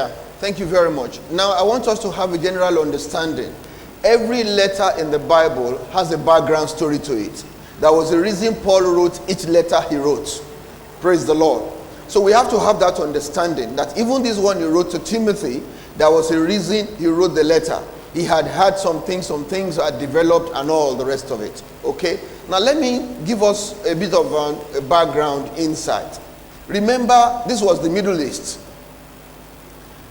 Yeah, thank you very much. Now, I want us to have a general understanding. Every letter in the Bible has a background story to it. There was a reason Paul wrote each letter he wrote. Praise the Lord. So we have to have that understanding that even this one he wrote to Timothy, there was a reason he wrote the letter. He had had some things had developed and all the rest of it. Okay? Now let me give us a bit of a background insight. Remember, this was the Middle East.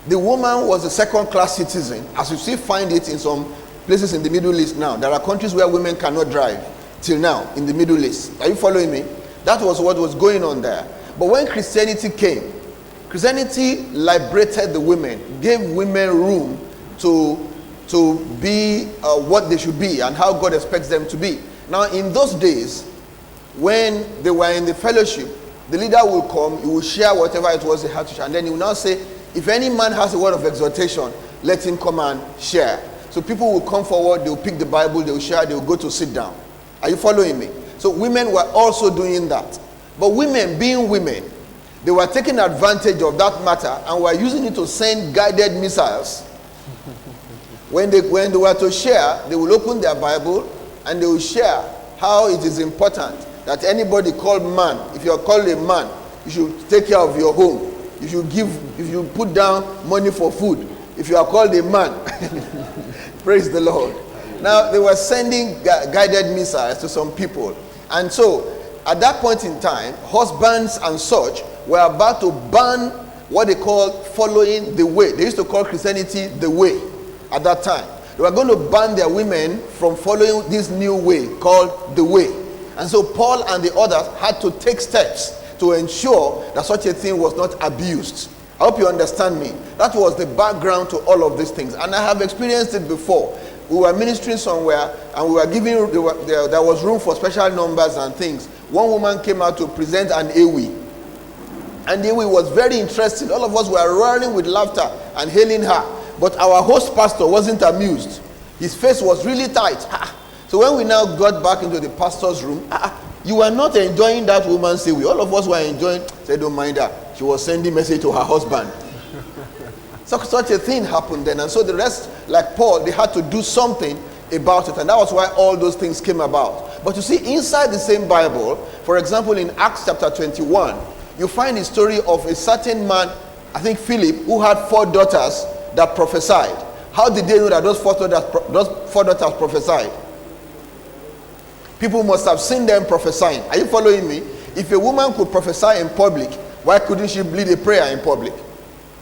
The woman was a second-class citizen, as you still find it in some places in the Middle East now. There are countries where women cannot drive till now in the Middle East. Are you following me? That was what was going on there. But when Christianity came, Christianity liberated the women, gave women room to be what they should be and how God expects them to be. Now, in those days, when they were in the fellowship, the leader will come, he will share whatever it was they had to share, and then he will now say, if any man has a word of exhortation, let him come and share. So people will come forward, they will pick the Bible, they will share, they will go to sit down. Are you following me? So women were also doing that. But women, being women, they were taking advantage of that matter and were using it to send guided missiles. When they were to share, they will open their Bible and they will share how it is important that anybody called man, if you are called a man, you should take care of your home. If you put down money for food, if you are called a man, praise the Lord. Now, they were sending guided missiles to some people. And so, at that point in time, husbands and such were about to ban what they called following the way. They used to call Christianity the way at that time. They were going to ban their women from following this new way called the way. And so Paul and the others had to take steps to ensure that such a thing was not abused. I hope you understand me. That was the background to all of these things. And I have experienced it before. We were ministering somewhere and we were giving, there was room for special numbers and things. One woman came out to present an Ewi. And the Ewi was very interesting. All of us were roaring with laughter and hailing her. But our host pastor wasn't amused. His face was really tight. So when we now got back into the pastor's room, you were not enjoying that woman's Ewi. All of us were enjoying. Said, don't mind her. She was sending message to her husband. Such a thing happened then. And so the rest, like Paul, they had to do something about it. And that was why all those things came about. But you see, inside the same Bible, for example, in Acts chapter 21, you find the story of a certain man, I think Philip, who had 4 daughters that prophesied. How did they know that those 4 daughters prophesied? People must have seen them prophesying. Are you following me? If a woman could prophesy in public, why couldn't she lead a prayer in public?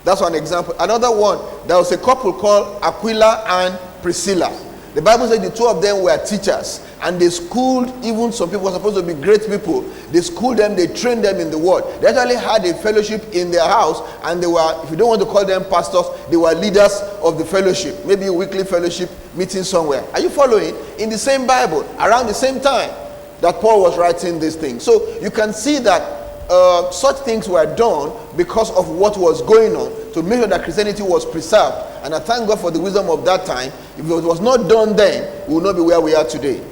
That's one example. Another one, there was a couple called Aquila and Priscilla. The Bible said the 2 of them were teachers, and they schooled even some people who were supposed to be great people. They schooled them, they trained them in the word. They actually had a fellowship in their house, and they were, if you don't want to call them pastors, they were leaders of the fellowship. Maybe a weekly fellowship meeting somewhere. Are you following? In the same Bible, around the same time that Paul was writing these things. So you can see that such things were done because of what was going on to make sure that Christianity was preserved. And I thank God for the wisdom of that time. If it was not done then, we would not be where we are today.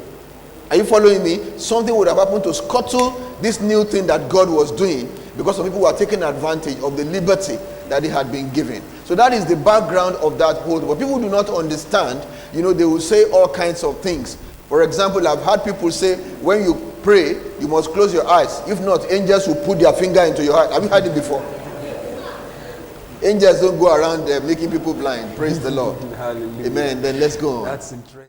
Are you following me? Something would have happened to scuttle this new thing that God was doing because some people were taking advantage of the liberty that he had been given. So that is the background of that whole. But people do not understand, they will say all kinds of things. For example, I've heard people say, when you pray, you must close your eyes. If not, angels will put their finger into your heart. Have you heard it before? Angels don't go around there making people blind. Praise the Lord. Hallelujah. Amen. Then let's go on. That's interesting.